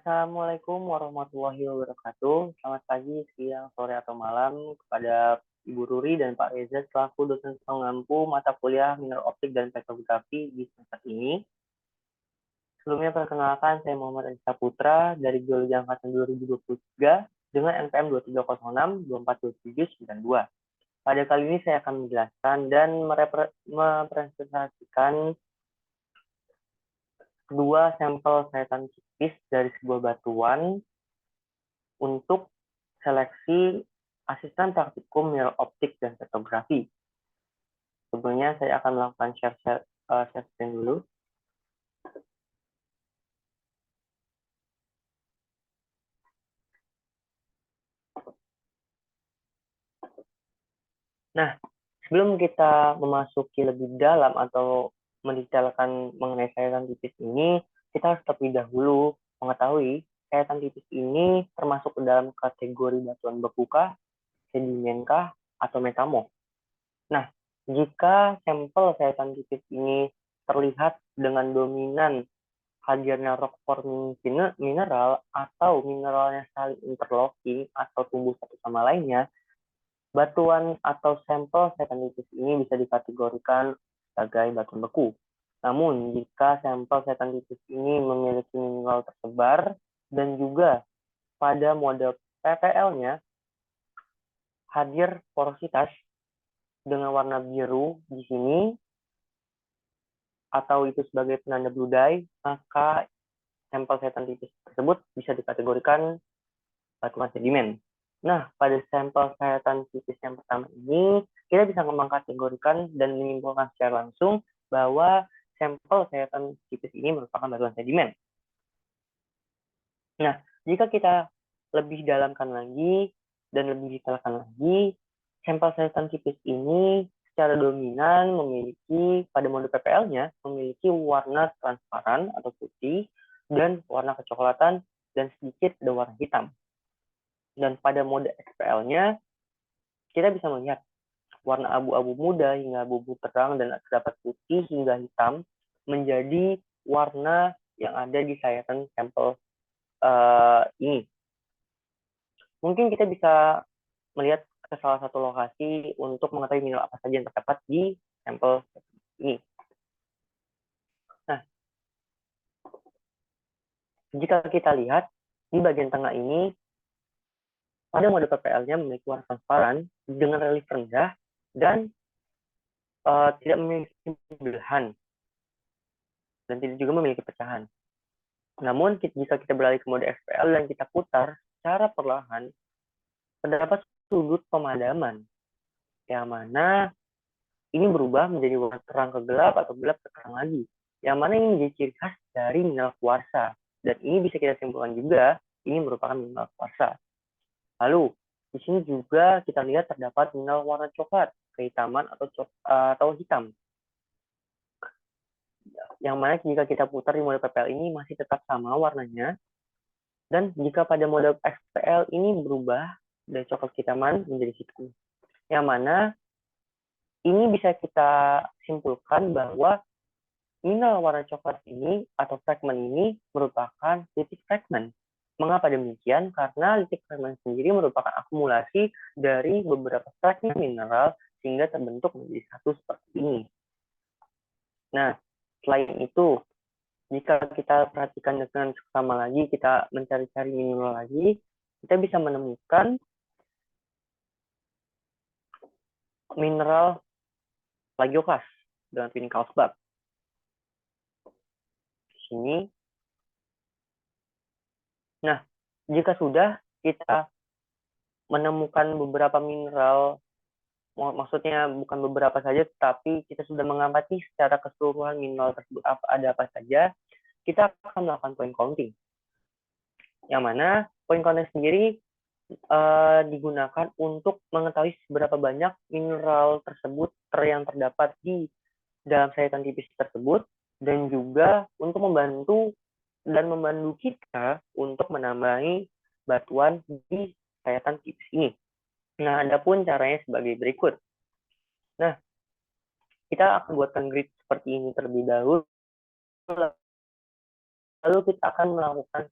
Assalamualaikum warahmatullahi wabarakatuh. Selamat pagi, siang, sore, atau malam kepada Ibu Ruri dan Pak Reza selaku dosen pengampu mata kuliah Mineral Optik dan Petrografi di semester ini. Sebelumnya perkenalkan, saya Muhammad Anissa Putra dari Geologi Angkatan 2023 dengan NPM 2306 242792. Pada kali ini saya akan menjelaskan dan merepresentasikan dua sampel sayatan tipis dari sebuah batuan untuk seleksi asisten praktikum mineral optik dan fotografi. Sebelumnya saya akan melakukan share screen dulu. Nah, sebelum kita memasuki lebih dalam atau mendetailkan mengenai sayatan tipis ini, kita harus terlebih dahulu mengetahui sayatan tipis ini termasuk ke dalam kategori batuan bekukah, sedimenkah, atau metamorf. Nah, jika sampel sayatan tipis ini terlihat dengan dominan hadirnya rock forming mineral atau mineralnya saling interlocking atau tumbuh satu sama lainnya, batuan atau sampel sayatan tipis ini bisa dikategorikan sebagai batuan beku. Namun, jika sampel sayatan tipis ini memiliki mineral tersebar dan juga pada mode PPL-nya hadir porositas dengan warna biru di sini atau itu sebagai penanda blue dye, maka sampel sayatan tipis tersebut bisa dikategorikan batuan sedimen. Nah, pada sampel sayatan tipis yang pertama ini, kita bisa mengkategorikan dan menyimpulkan secara langsung bahwa sampel sayatan tipis ini merupakan batuan sedimen. Nah, jika kita lebih dalamkan lagi dan lebih detailkan lagi, sampel sayatan tipis ini secara dominan memiliki pada mode PPL-nya memiliki warna transparan atau putih dan warna kecoklatan dan sedikit ada warna hitam. Dan pada mode XPL-nya kita bisa melihat warna abu-abu muda hingga abu-abu terang dan terdapat putih hingga hitam menjadi warna yang ada di sayatan sampel ini. Mungkin kita bisa melihat ke salah satu lokasi untuk mengetahui mineral apa saja yang terdapat di sampel ini. Nah, jika kita lihat di bagian tengah ini, pada mode PPL-nya memiliki warna transparan dengan relief rendah dan tidak memiliki belahan dan tidak juga memiliki pecahan. Namun, jika kita beralih ke mode FPL dan kita putar secara perlahan, terdapat sudut pemadaman yang mana ini berubah menjadi warna terang ke gelap atau gelap ke terang lagi. Yang mana ini menjadi ciri khas dari mineral kuarsa. Dan ini bisa kita simpulkan juga, ini merupakan mineral kuarsa. Lalu, di sini juga kita lihat terdapat mineral warna coklat, kehitaman atau hitam. Yang mana jika kita putar di mode PPL ini masih tetap sama warnanya. Dan jika pada mode XPL ini berubah dari coklat kehitaman menjadi hitam. Yang mana ini bisa kita simpulkan bahwa mineral warna coklat ini atau fragmen ini merupakan litik fragmen. Mengapa demikian? Karena litik fragmen sendiri merupakan akumulasi dari beberapa fragmen mineral sehingga terbentuk menjadi satu seperti ini. Nah, selain itu, jika kita perhatikan dengan seksama lagi, kita mencari-cari mineral lagi, kita bisa menemukan mineral plagioclase dengan twin Carlsbad. Di sini. Nah, jika sudah kita menemukan beberapa mineral, maksudnya bukan beberapa saja, tapi kita sudah mengamati secara keseluruhan mineral tersebut ada apa saja, kita akan melakukan point counting. Yang mana point counting sendiri digunakan untuk mengetahui seberapa banyak mineral tersebut yang terdapat di dalam sayatan tipis tersebut, dan juga untuk membantu kita untuk menambahi batuan di sayatan tipis ini. Nah, adapun caranya sebagai berikut. Nah, kita akan buatkan grid seperti ini terlebih dahulu, lalu kita akan melakukan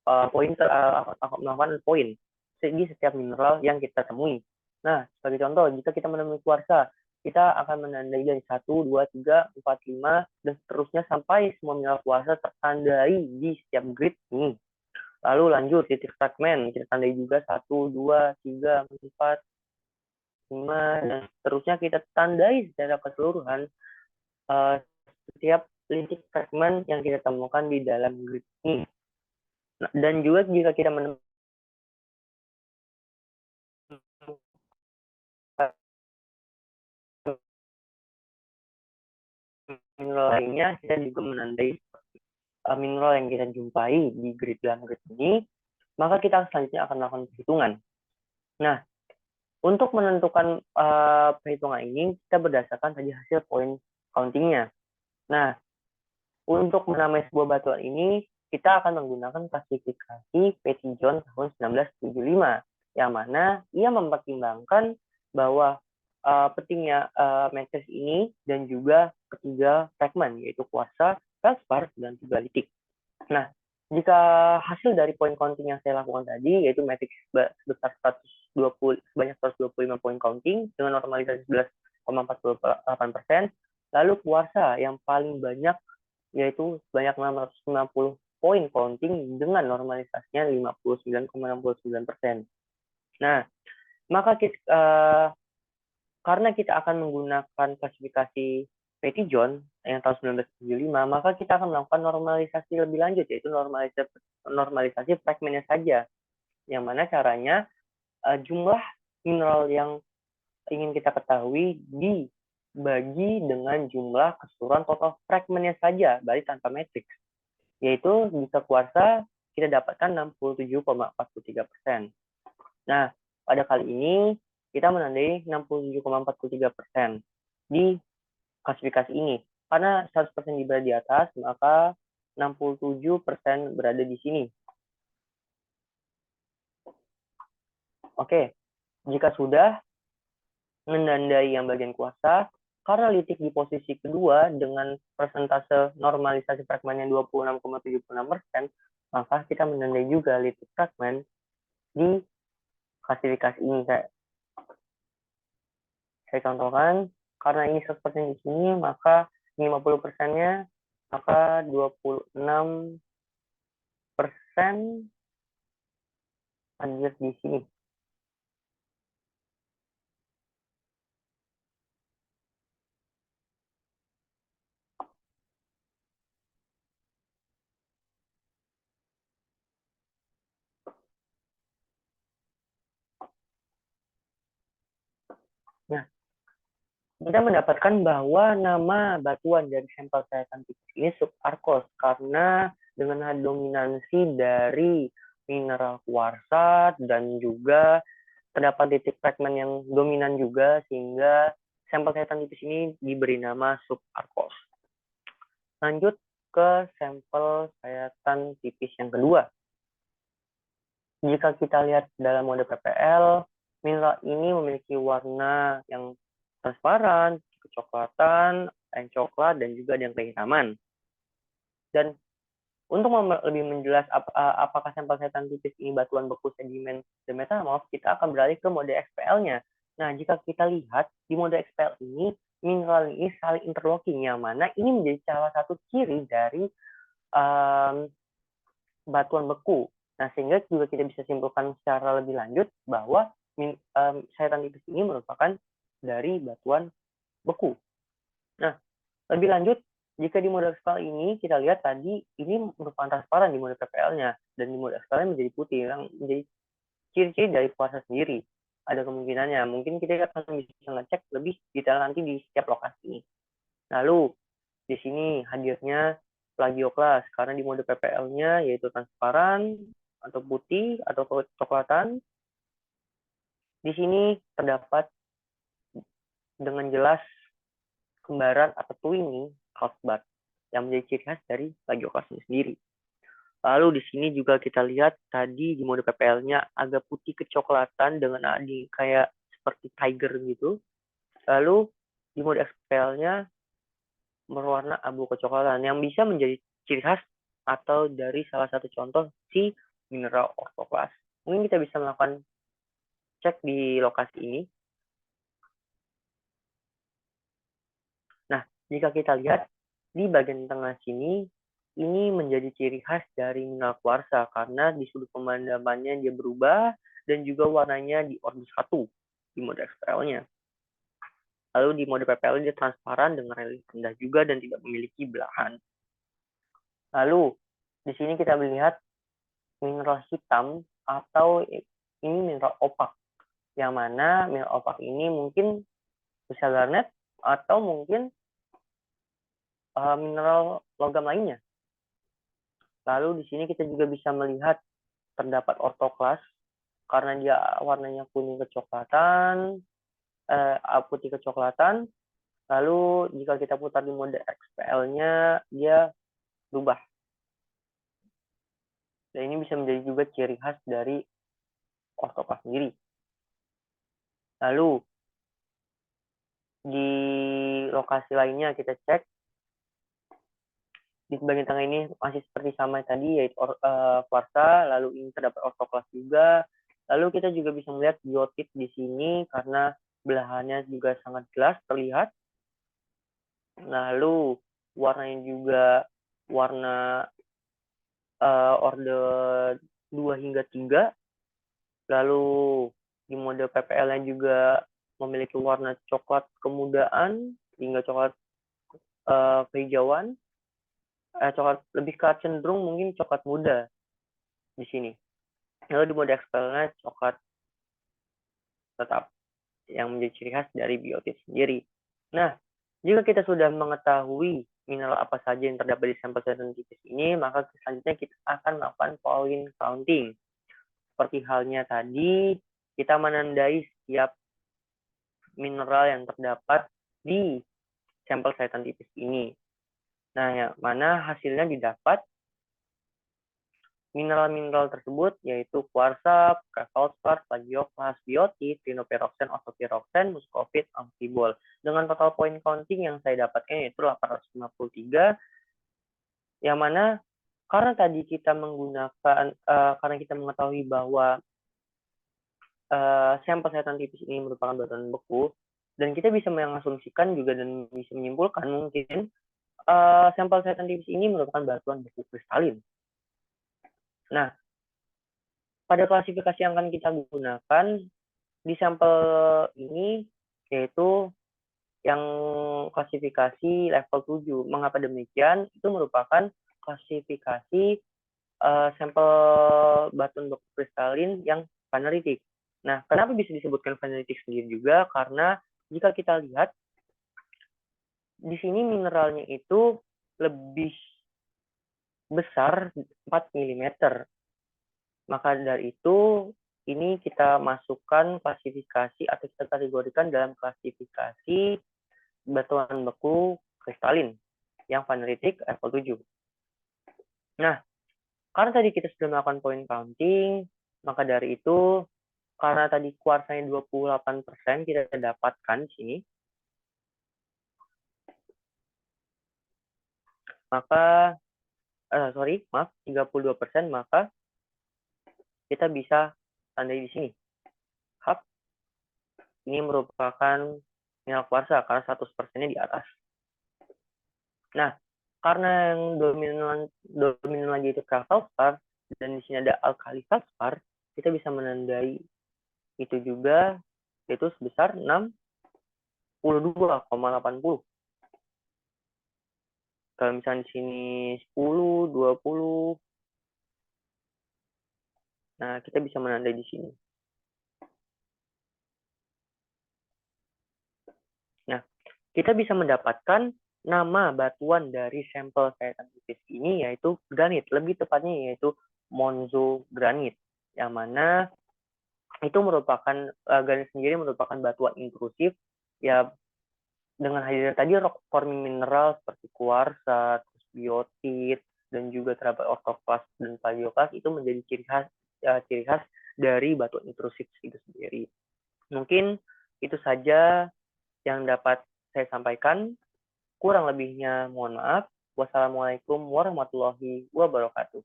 melakukan poin di setiap mineral yang kita temui. Nah, sebagai contoh, jika kita menemui kuarsa, kita akan menandai dari 1, 2, 3, 4, 5, dan seterusnya sampai semua mineral kuarsa tertandai di setiap grid ini. Lalu lanjut titik fragmen, kita tandai juga 1, 2, 3, 4, 5, dan seterusnya kita tandai secara keseluruhan setiap titik fragmen yang kita temukan di dalam grid ini. Nah, dan juga jika kita menemukan mineral lainnya, kita juga menandai mineral yang kita jumpai di grid dalam grid ini, maka kita selanjutnya akan melakukan perhitungan. Nah, untuk menentukan perhitungan ini, kita berdasarkan tadi hasil point countingnya. Nah, untuk menamai sebuah batuan ini, kita akan menggunakan klasifikasi Petitjohn tahun 1975, yang mana ia mempertimbangkan bahwa pentingnya matriks ini dan juga ketiga fragmen, yaitu kuarsa, feldspar, dan tugalitik. Nah, jika hasil dari point counting yang saya lakukan tadi, yaitu matriks sebesar sebanyak 125 point counting dengan normalisasi 11,48%, lalu kuarsa yang paling banyak yaitu sebanyak 690 poin counting dengan normalisasinya 59,69%. Nah, maka karena kita akan menggunakan klasifikasi Petitjohn yang tahun 1975, maka kita akan melakukan normalisasi lebih lanjut, yaitu normalisasi fragmennya saja. Yang mana caranya jumlah mineral yang ingin kita ketahui dibagi dengan jumlah keseluruhan total fragmennya saja, berarti tanpa matriks. Yaitu jika kuarsa kita dapatkan 67,43%. Nah, pada kali ini kita menandai 67,43% di klasifikasi ini. Karena 100% berada di atas, maka 67% berada di sini. Oke, jika sudah menandai yang bagian kuarsa, karena litik di posisi kedua dengan persentase normalisasi fragmennya 26,76%, maka kita menandai juga litik fragmen di klasifikasi ini. Saya contohkan, karena ini 100% di sini, maka 50%-nya, maka 26% hadir di sini. Nah, kita mendapatkan bahwa nama batuan dari sampel sayatan tipis ini subarkos karena dengan dominansi dari mineral kuarsa dan juga terdapat titik fragmen yang dominan juga sehingga sampel sayatan tipis ini diberi nama subarkos. Lanjut ke sampel sayatan tipis yang kedua. Jika kita lihat dalam mode PPL, mineral ini memiliki warna yang transparan, kecoklatan, yang coklat, dan juga ada yang kehitaman. Dan untuk lebih menjelas apakah sampel sayatan tipis ini batuan beku, sedimen, dan metamorf, kita akan beralih ke mode XPL-nya. Nah, jika kita lihat di mode XPL ini, mineral ini saling interlocking, yang mana ini menjadi salah satu ciri dari batuan beku. Nah, sehingga juga kita bisa simpulkan secara lebih lanjut bahwa sayatan tipis ini merupakan dari batuan beku. Nah, lebih lanjut, jika di mode XPL ini kita lihat tadi ini merupakan transparan di mode PPL-nya, dan di mode XPL menjadi putih, yang menjadi ciri-ciri dari kuarsa sendiri. Ada kemungkinannya, mungkin kita akan bisa ngecek lebih detail nanti di setiap lokasi. Lalu, di sini hadirnya plagioklas, karena di mode PPL-nya yaitu transparan, atau putih, atau kecoklatan. Di sini terdapat dengan jelas kembaran atau twinning feldspar yang menjadi ciri khas dari plagioklas sendiri. Lalu di sini juga kita lihat tadi di mode PPL-nya agak putih kecoklatan dengan kayak seperti tiger gitu. Lalu di mode XPL-nya berwarna abu kecoklatan yang bisa menjadi ciri khas atau dari salah satu contoh si mineral orthoklas. Mungkin kita bisa melakukan cek di lokasi ini. Nah, jika kita lihat di bagian tengah sini, ini menjadi ciri khas dari mineral kuarsa karena di sudut pemadamannya dia berubah dan juga warnanya di order 1 di mode XPL-nya. Lalu di mode PPL dia transparan dengan relief rendah juga dan tidak memiliki belahan. Lalu di sini kita melihat mineral hitam atau ini mineral opak. Yang mana mineral opak ini mungkin bisa garnet atau mungkin mineral logam lainnya. Lalu di sini kita juga bisa melihat terdapat orthoklas karena dia warnanya kuning kecoklatan, putih kecoklatan. Lalu jika kita putar di mode XPL-nya, dia berubah. Dan ini bisa menjadi juga ciri khas dari orthoklas sendiri. Lalu di lokasi lainnya kita cek di bagian tengah ini masih seperti sama tadi, yaitu kuarsa, lalu ini terdapat orthoklas juga. Lalu kita juga bisa melihat biotit di sini karena belahannya juga sangat jelas terlihat. Lalu warnanya juga warna order 2 hingga 3. Lalu di mode PPL-nya juga memiliki warna coklat kemudaan hingga coklat kehijauan. Coklat lebih ke cenderung mungkin coklat muda di sini. Lalu di mode XPL-nya coklat tetap yang menjadi ciri khas dari biotit sendiri. Nah, jika kita sudah mengetahui mineral apa saja yang terdapat di sampel sensitif ini, maka selanjutnya kita akan melakukan point counting. Seperti halnya tadi, kita menandai setiap mineral yang terdapat di sampel sayatan tipis ini. Nah, yang mana hasilnya didapat mineral-mineral tersebut yaitu kuarsa, feldspar, plagioklas, biotit, rinoperoxen, ortopiroxen, muscovite, amfibol. Dengan total point counting yang saya dapatkan yaitu 853, yang mana karena tadi kita menggunakan, karena kita mengetahui bahwa sampel sayatan tipis ini merupakan batuan beku, dan kita bisa mengasumsikan juga dan bisa menyimpulkan mungkin sampel sayatan tipis ini merupakan batuan beku kristalin. Nah, pada klasifikasi yang akan kita gunakan di sampel ini yaitu yang klasifikasi level 7. Mengapa demikian? Itu merupakan klasifikasi sampel batuan beku kristalin yang vaneritik. Nah, kenapa bisa disebutkan vaneritik sendiri juga? Karena jika kita lihat di sini mineralnya itu lebih besar 4 mm. Maka dari itu, ini kita masukkan klasifikasi atau kita kategorikan dalam klasifikasi batuan beku kristalin yang vaneritik level 7. Nah, karena tadi kita sudah melakukan point counting, maka dari itu, karena tadi kuarsanya 28% kita dapatkan di sini, maka 32%, maka kita bisa tandai di sini. Hap, ini merupakan mineral kuarsa karena 100%-nya di atas. Nah, karena yang dominan lagi itu feldspar dan di sini ada alkali feldspar, kita bisa menandai itu juga yaitu sebesar 62,80. Kalau misalnya di sini 10, 20, nah kita bisa menandai di sini. Nah, kita bisa mendapatkan nama batuan dari sampel sayatan tipis ini yaitu granit, lebih tepatnya yaitu Monzo granit, yang mana itu merupakan granit sendiri merupakan batuan intrusif ya, dengan hadirnya tadi rock forming mineral seperti kuarsa, terus biotit, dan juga terdapat orthoklas dan plagioklas itu menjadi ciri khas dari batuan intrusif itu sendiri. Mungkin itu saja yang dapat saya sampaikan. Kurang lebihnya mohon maaf. Wassalamualaikum warahmatullahi wabarakatuh.